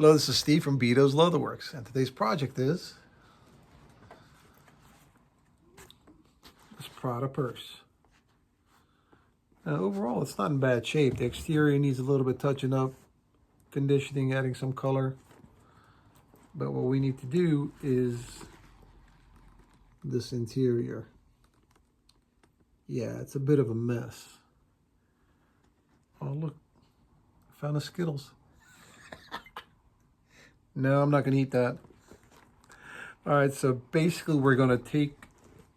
Hello, this is Steve from Beaute's Leatherworks, and today's project is this Prada purse. Now, overall, it's not in bad shape. The exterior needs a little bit touching up, conditioning, adding some color. But what we need to do is this interior. Yeah, it's a bit of a mess. Oh, look, I found the Skittles. No, I'm not going to eat that. All right, so basically we're going to take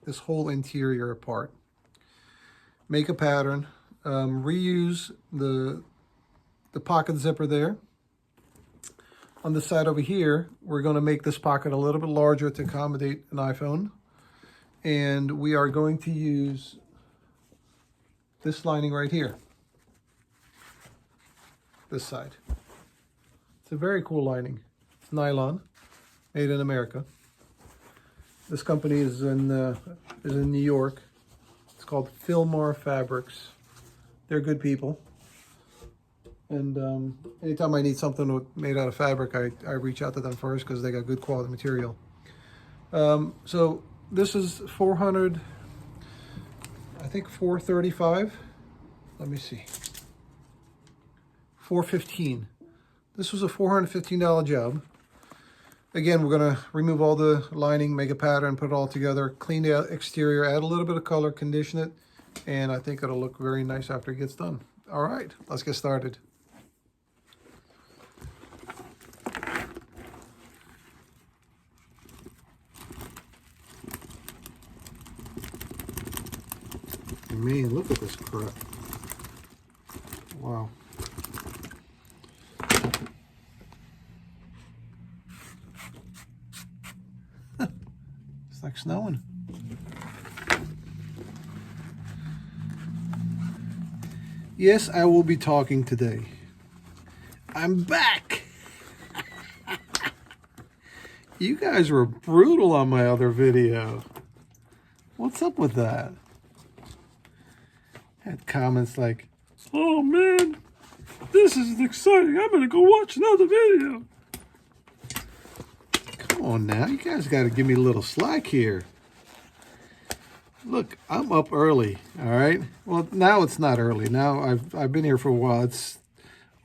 this whole interior apart, make a pattern, reuse the pocket zipper there. On the side over here, we're going to make this pocket a little bit larger to accommodate an iPhone. And we are going to use this lining right here, this side. It's a very cool lining. It's nylon, made in America. This company is in New York. It's called Fillmore Fabrics. They're good people. And anytime I need something made out of fabric, I reach out to them first because they got good quality material. So this is 400, I think 435. Let me see. 415. This was a $415 job. Again, we're going to remove all the lining, make a pattern, put it all together, clean the exterior, add a little bit of color, condition it, and I think it'll look very nice after it gets done. All right, let's get started. Man, look at this crap. Wow. It's like snowing. Yes, I will be talking today. I'm back. You guys were brutal on my other video. What's up with that? Had comments like, "Oh man, this is exciting. I'm gonna go watch another video." Come on now, you guys gotta give me a little slack here. Look, I'm up early, all right? Well, now it's not early. Now I've been here for a while. It's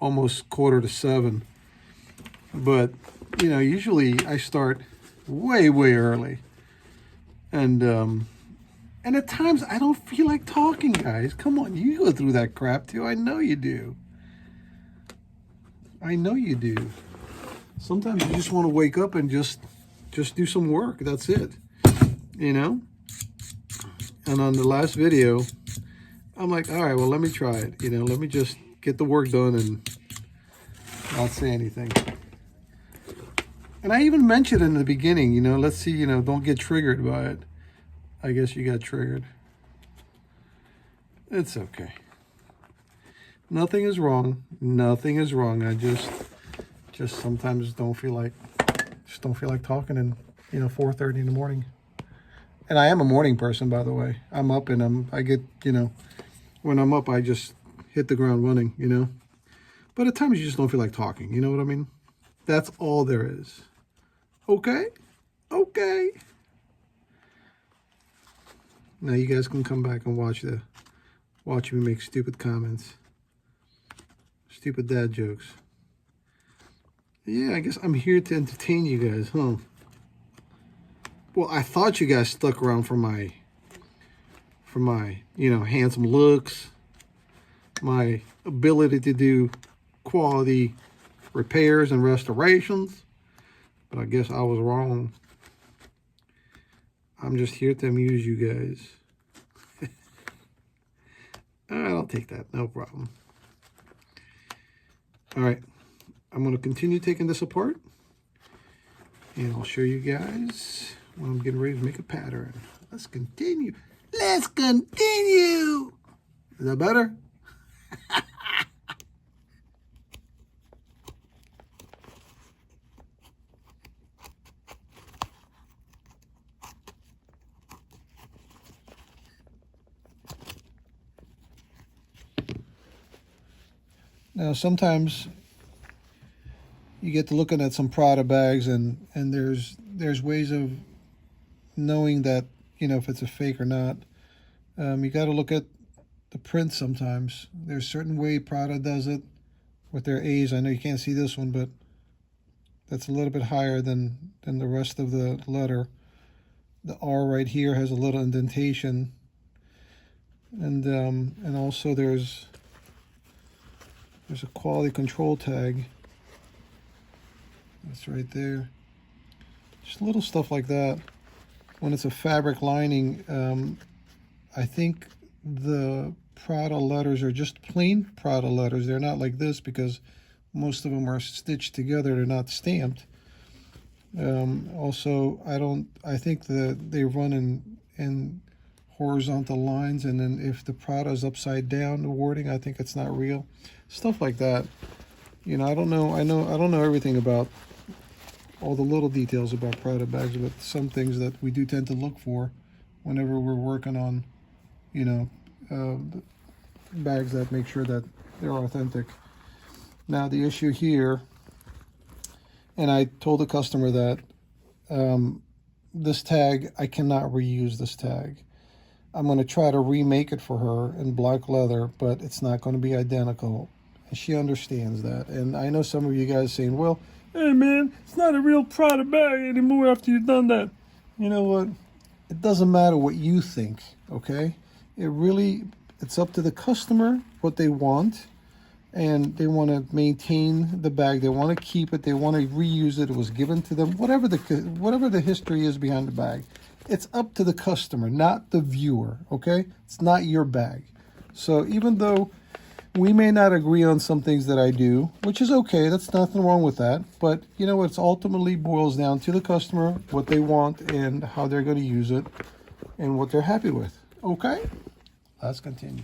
almost 6:45. But, you know, usually I start way early. And at times I don't feel like talking, guys. Come on, you go through that crap too. I know you do. I know you do. Sometimes you just want to wake up and just do some work. That's it. You know? And on the last video, I'm like, all right, well, let me try it. You know, let me just get the work done and not say anything. And I even mentioned in the beginning, you know, let's see, you know, don't get triggered by it. I guess you got triggered. It's okay. Nothing is wrong. Nothing is wrong. I just sometimes don't feel like talking in, you know, 4:30 in the morning. And I am a morning person, by the way. I'm up and I get, you know, when I'm up, I just hit the ground running, you know. But at times you just don't feel like talking. You know what I mean? That's all there is. Okay? Okay. Now you guys can come back and watch me make stupid comments. Stupid dad jokes. Yeah, I guess I'm here to entertain you guys, huh? Well, I thought you guys stuck around for my, you know, handsome looks, my ability to do quality repairs and restorations, but I guess I was wrong. I'm just here to amuse you guys. All right, I'll take that, no problem. All right, I'm going to continue taking this apart, and I'll show you guys when I'm getting ready to make a pattern. Let's continue. Let's continue. Is that better? Now, sometimes you get to looking at some Prada bags, and there's ways of knowing that, you know, if it's a fake or not. You got to look at the print sometimes. There's a certain way Prada does it with their A's. I know you can't see this one, but that's a little bit higher than the rest of the letter. The R right here has a little indentation, and also there's a quality control tag. That's right there. Just little stuff like that. When it's a fabric lining, I think the Prada letters are just plain Prada letters. They're not like this because most of them are stitched together. They're not stamped. Also, I think that they run in horizontal lines, and then if the Prada is upside down, the wording, I think it's not real. Stuff like that. You know, I don't know everything about all the little details about Prada bags, but some things that we do tend to look for whenever we're working on, you know, bags that make sure that they're authentic. Now the issue here, and I told the customer that this tag, I cannot reuse this tag. I'm going to try to remake it for her in black leather, but it's not going to be identical. And she understands that. And I know some of you guys saying, well, hey man, it's not a real Prada bag anymore after you've done that. You know what? It doesn't matter what you think, okay? It's up to the customer what they want, and they want to maintain the bag. They want to keep it. They want to reuse it. It was given to them. Whatever the history is behind the bag, it's up to the customer, not the viewer, okay? It's not your bag. So even though we may not agree on some things that I do, which is okay, that's nothing wrong with that, but you know, it's ultimately boils down to the customer, what they want and how they're going to use it and what they're happy with. Okay, let's continue.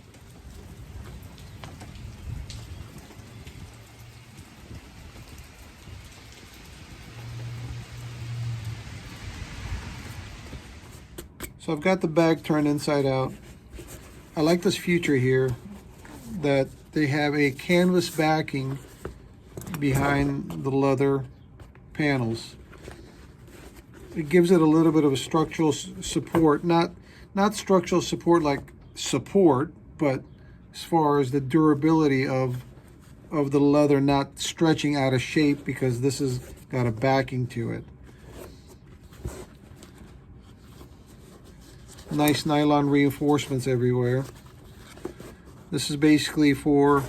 So I've got the bag turned inside out. I like this feature here that they have a canvas backing behind the leather panels. It gives it a little bit of a structural support, not structural support like support, but as far as the durability of the leather not stretching out of shape because this has got a backing to it. Nice nylon reinforcements everywhere. This is basically for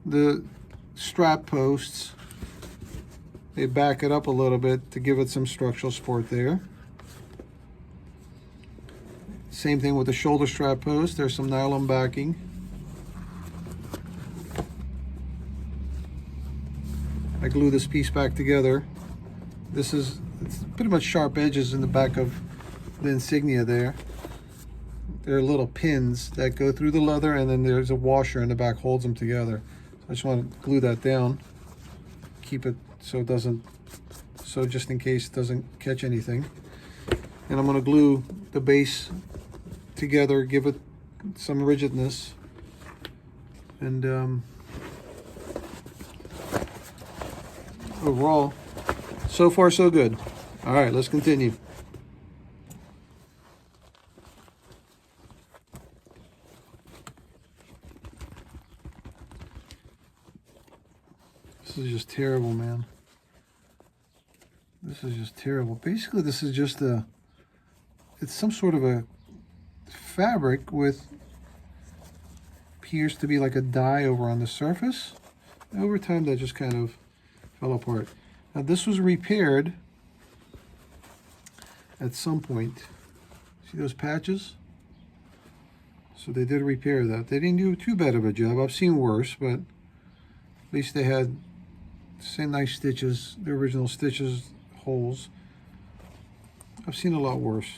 the strap posts. They back it up a little bit to give it some structural support there. Same thing with the shoulder strap post. There's some nylon backing. I glue this piece back together. It's pretty much sharp edges in the back of the insignia there. There are little pins that go through the leather, and then there's a washer in the back holds them together. So I just want to glue that down, keep it so it doesn't, so just in case it doesn't catch anything. And I'm going to glue the base together, give it some rigidness, and overall, so far so good. All right, let's continue. This is just terrible, man. This is just terrible. Basically, this is just it's some sort of a fabric with, appears to be like a dye over on the surface. Over time, that just kind of fell apart. Now, this was repaired at some point. See those patches? So they did repair that. They didn't do too bad of a job. I've seen worse, but at least they had same nice stitches, the original stitches, holes. I've seen a lot worse.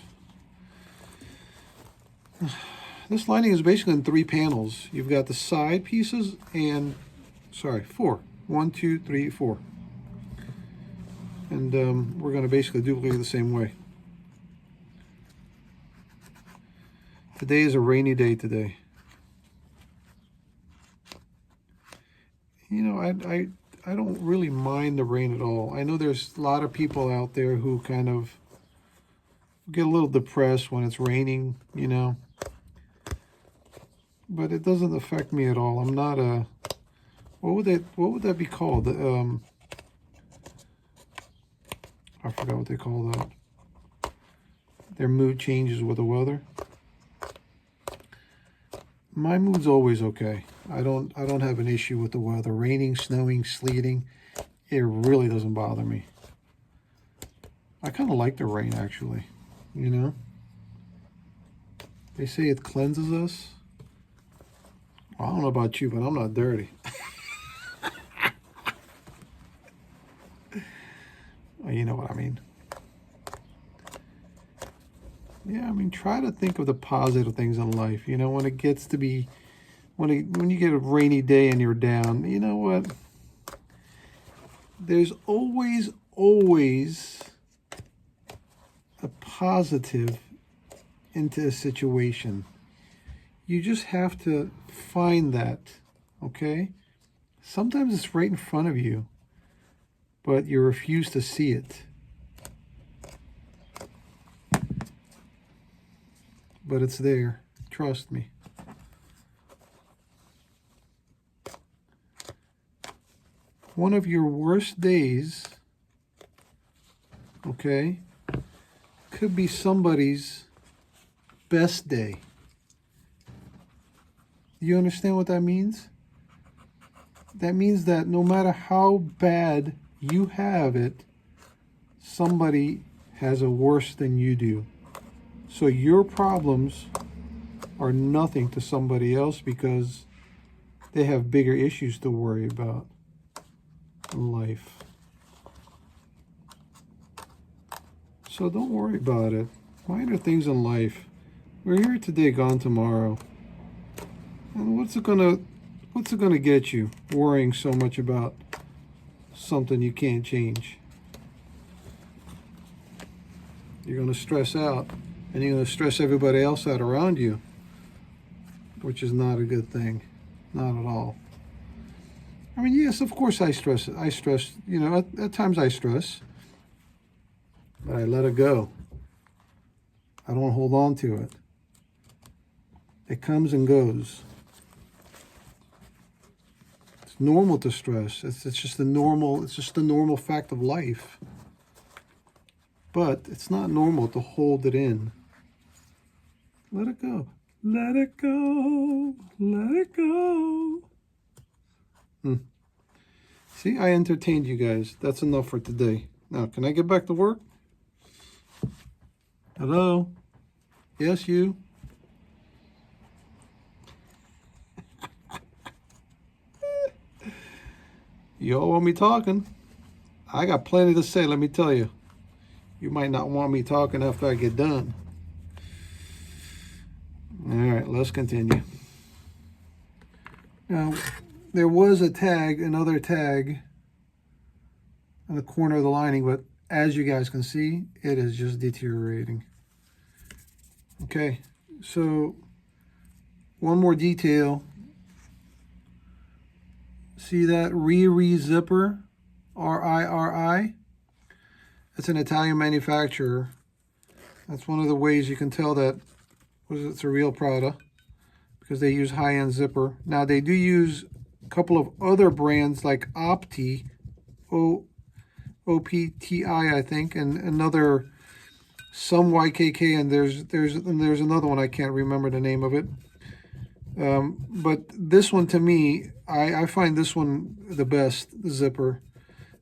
This lining is basically in 3 panels. You've got the side pieces and, sorry, 4. 1, 2, 3, 4. And we're going to basically duplicate it the same way. Today is a rainy day today. You know, I don't really mind the rain at all. I know there's a lot of people out there who kind of get a little depressed when it's raining, you know. But it doesn't affect me at all. I'm not a, what would that be called? I forgot what they call that. Their mood changes with the weather. My mood's always okay. I don't have an issue with the weather. Raining, snowing, sleeting, it really doesn't bother me. I kind of like the rain, actually, you know. They say it cleanses us. Well, I don't know about you, but I'm not dirty. Well, you know what I mean. Yeah, I mean, try to think of the positive things in life. You know, when it gets to be, when you get a rainy day and you're down, you know what? There's always a positive into a situation. You just have to find that, okay? Sometimes it's right in front of you, but you refuse to see it. But it's there, trust me. One of your worst days, okay, could be somebody's best day. You understand what that means? That means that no matter how bad you have it, somebody has it worse than you do. So your problems are nothing to somebody else because they have bigger issues to worry about in life. So don't worry about it. Minor things in life. We're here today, gone tomorrow. And what's it gonna get you worrying so much about something you can't change? You're gonna stress out, and you're gonna stress everybody else out around you, which is not a good thing, not at all. I mean, yes, of course I stress. You know, at times I stress, but I let it go. I don't hold on to it. It comes and goes. It's normal to stress. It's just the normal fact of life. But it's not normal to hold it in. Let it go. Let it go. Let it go. See, I entertained you guys. That's enough for today. Now, can I get back to work? Hello? Yes, you? You all want me talking? I got plenty to say, let me tell you. You might not want me talking after I get done. All right, let's continue. Now, there was a tag, another tag in the corner of the lining, but as you guys can see, it is just deteriorating. Okay, so one more detail. See that Riri zipper, R-I-R-I? It's an Italian manufacturer. That's one of the ways you can tell that it's a real Prada, because they use high-end zipper. Now they do use a couple of other brands like Opti, O-P-T-I, I think, and another, some YKK, and there's another one, I can't remember the name of it. But this one, to me, I find this one the best zipper.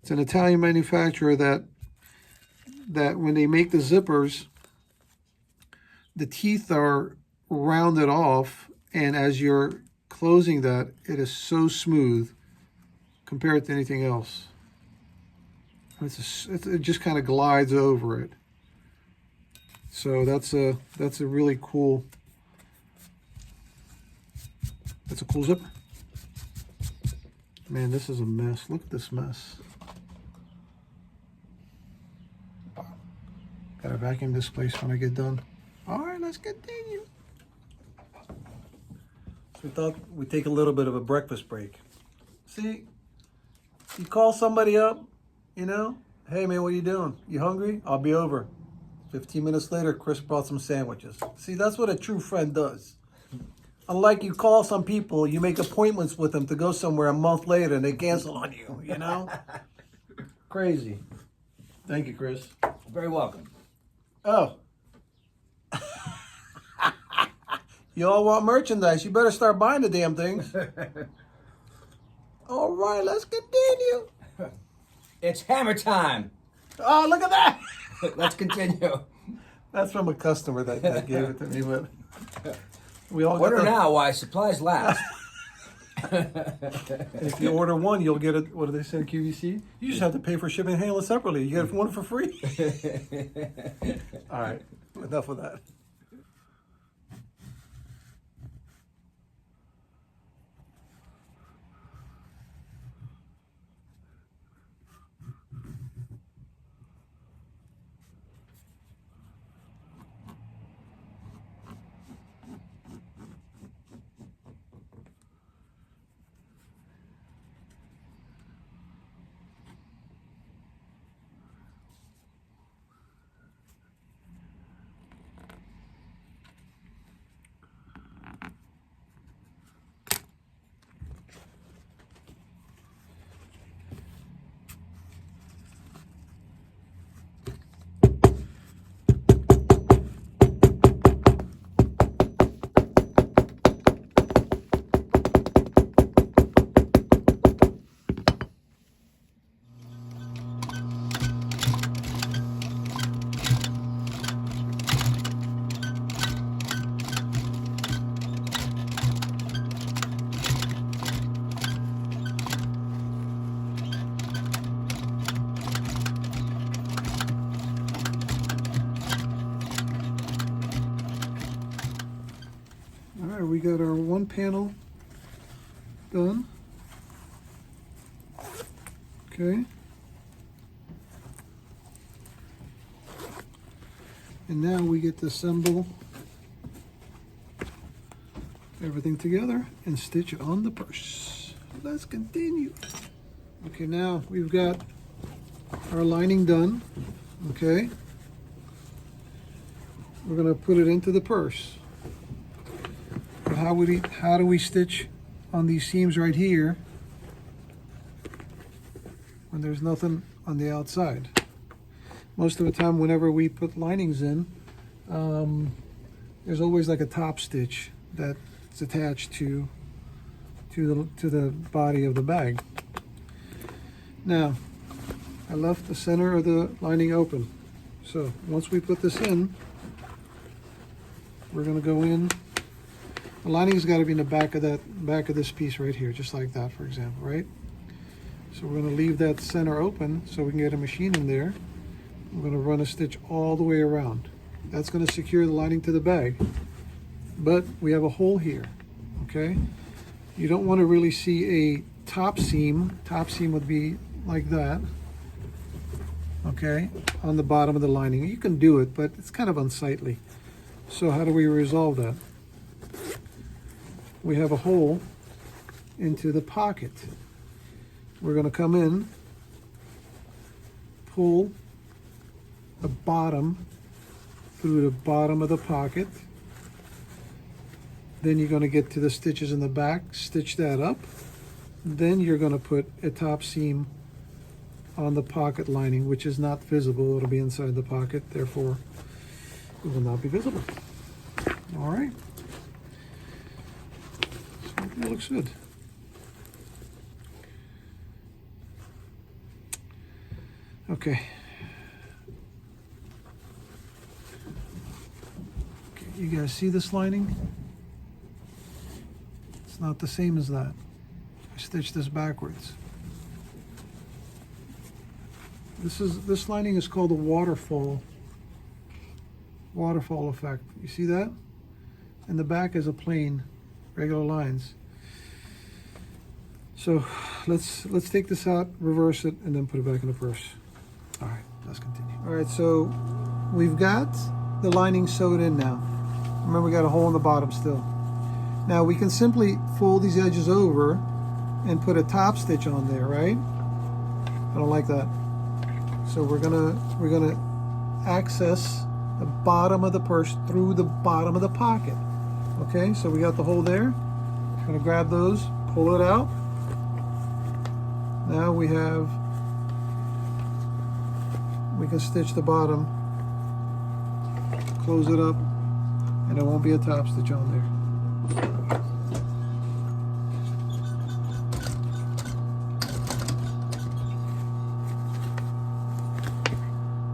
It's an Italian manufacturer that when they make the zippers, the teeth are rounded off, and as you're closing that, it is so smooth compared to anything else. It just kind of glides over it. So that's a really cool. That's a cool zipper. Man, this is a mess. Look at this mess. Gotta vacuum this place when I get done. All right, let's continue. So we thought we'd take a little bit of a breakfast break. See, You call somebody up, you know, hey man, what are you doing? You hungry? I'll be over. 15 minutes later, Chris brought some sandwiches. See, that's what a true friend does. Unlike you call some people, you make appointments with them to go somewhere a month later and they cancel on you, you know? Crazy. Thank you, Chris. Very welcome. Oh. You all want merchandise. You better start buying the damn things. All right, let's continue. It's hammer time. Oh, look at that. Let's continue. That's from a customer that gave it to me, but we all Order got now while supplies last. If you order one, you'll get it. What do they say, QVC? You just have to pay for shipping and handling separately. You get one for free. All right, enough of that. We got our one panel done. Okay. And now we get to assemble everything together and stitch it on the purse. Let's continue. Okay, now we've got our lining done. Okay. We're gonna put it into the purse. How do we stitch on these seams right here when there's nothing on the outside? Most of the time, whenever we put linings in, there's always like a top stitch that's attached to the body of the bag. Now, I left the center of the lining open. So once we put this in, we're going to go in. The lining's got to be in the back of this piece right here, just like that, for example, right? So we're going to leave that center open so we can get a machine in there. We're going to run a stitch all the way around. That's going to secure the lining to the bag. But we have a hole here, okay? You don't want to really see a top seam. Top seam would be like that, okay, on the bottom of the lining. You can do it, but it's kind of unsightly. So how do we resolve that? We have a hole into the pocket. We're going to come in, pull the bottom through the bottom of the pocket. Then you're going to get to the stitches in the back, stitch that up. Then you're going to put a top seam on the pocket lining, which is not visible. It'll be inside the pocket, therefore it will not be visible. All right. That looks good. Okay. You guys see this lining? It's not the same as that. I stitched this backwards. This lining is called a waterfall effect. You see that? And the back is a plain, regular lines. So let's take this out, reverse it, and then put it back in the purse. All right, let's continue. All right, so we've got the lining sewed in now. Remember, we got a hole in the bottom still. Now we can simply fold these edges over and put a top stitch on there, right? don't like that. So we're gonna access the bottom of the purse through the bottom of the pocket. Okay, so we got the hole there. Gonna grab those, pull it out. Now we can stitch the bottom, close it up, and there won't be a top stitch on there.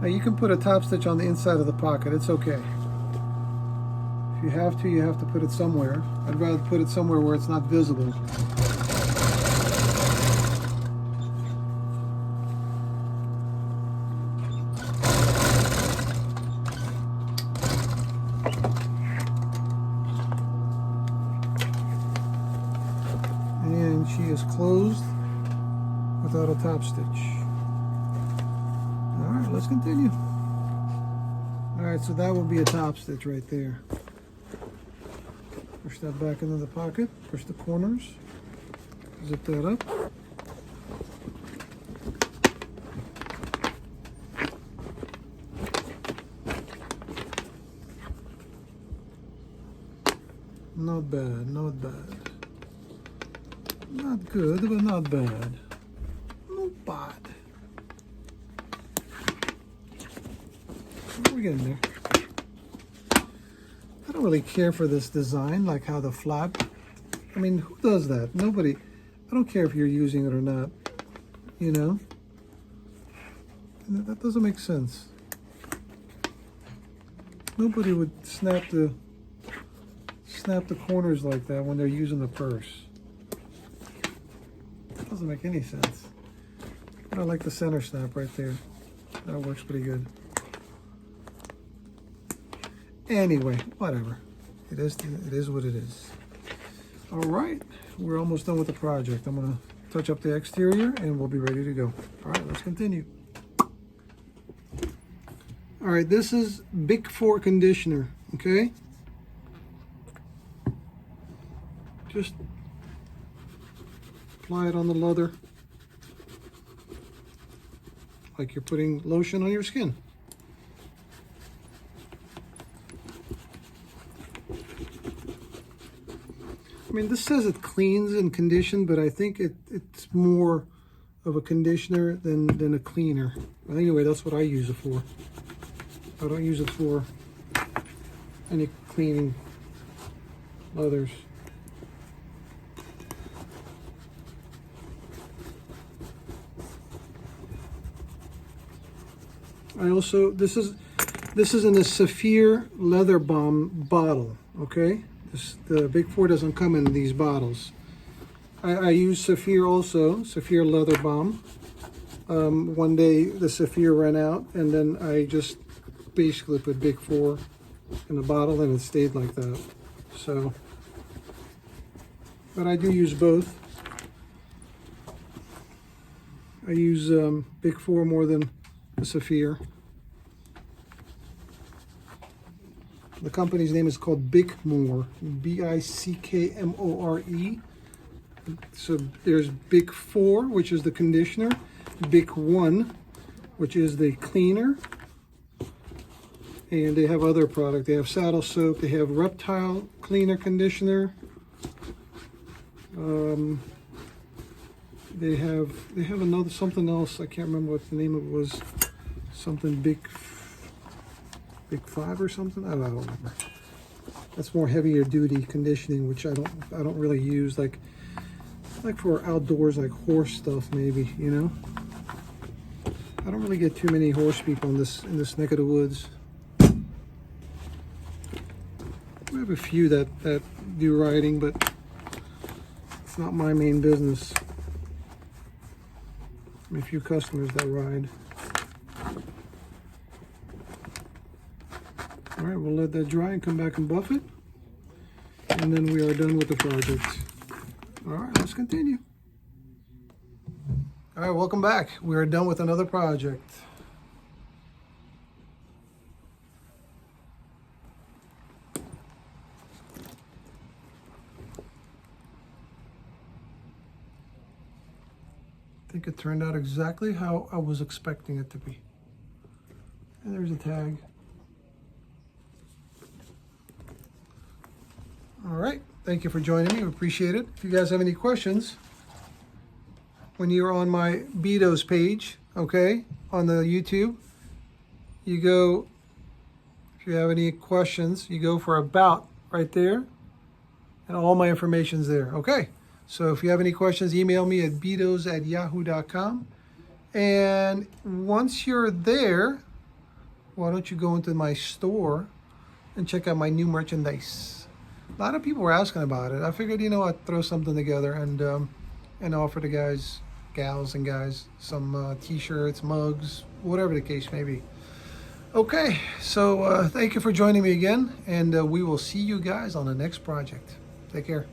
Now you can put a top stitch on the inside of the pocket, it's okay. If you have to put it somewhere. I'd rather put it somewhere where it's not visible. And she is closed without a top stitch. All right, let's continue. All right, so that will be a top stitch right there. Push that back into the pocket, push the corners, zip that up. Not bad, not bad. Not good, but not bad. Not bad. We're getting there. I don't really care for this design, like how the flap, I mean, who does that? Nobody. I don't care if you're using it or not, you know? That doesn't make sense. Nobody would snap the corners like that when they're using the purse. That doesn't make any sense. But I like the center snap right there. That works pretty good. Anyway, whatever. It is what it is. All right, we're almost done with the project. I'm gonna touch up the exterior and we'll be ready to go. All right, let's continue. All right, this is Bick 4 conditioner, okay? Just apply it on the leather like you're putting lotion on your skin. I mean, this says it cleans and conditions, but I think it's more of a conditioner than a cleaner. But anyway, that's what I use it for. I don't use it for any cleaning leathers. I also, this is in a Saphir leather balm bottle, okay? The Bick 4 doesn't come in these bottles. I use Saphir also, Saphir leather balm. One day the Saphir ran out and then I just basically put Bick 4 in the bottle and it stayed like that. So, but I do use both. I use Bick 4 more than the Saphir. The company's name is called Bickmore, B-I-C-K-M-O-R-E. So there's Bick 4, which is the conditioner, Bick 1, which is the cleaner, and they have other product. They have saddle soap, they have reptile cleaner conditioner. They have another something else. I can't remember what the name of it was. Something Bick 5 or something. I don't remember. That's more heavier duty conditioning, which I don't really use. Like for outdoors, like horse stuff, maybe. You know. I don't really get too many horse people in this neck of the woods. We have a few that do riding, but it's not my main business. I have a few customers that ride. All right, we'll let that dry and come back and buff it. And then we are done with the project. All right, let's continue. All right, welcome back. We are done with another project. I think think it turned out exactly how I was expecting it to be. And there's a tag. All right, thank you for joining me. We appreciate it. If you guys have any questions, when you're on my Beaute's page, okay, on the YouTube, you go, if you have any questions, you go for About right there, and all my information's there, okay? So if you have any questions, email me at beautes@yahoo.com. And once you're there, why don't you go into my store and check out my new merchandise? A lot of people were asking about it. I figured, you know, I'd throw something together and offer the guys, gals and guys, some t-shirts, mugs, whatever the case may be. Okay, so thank you for joining me again, and we will see you guys on the next project. Take care.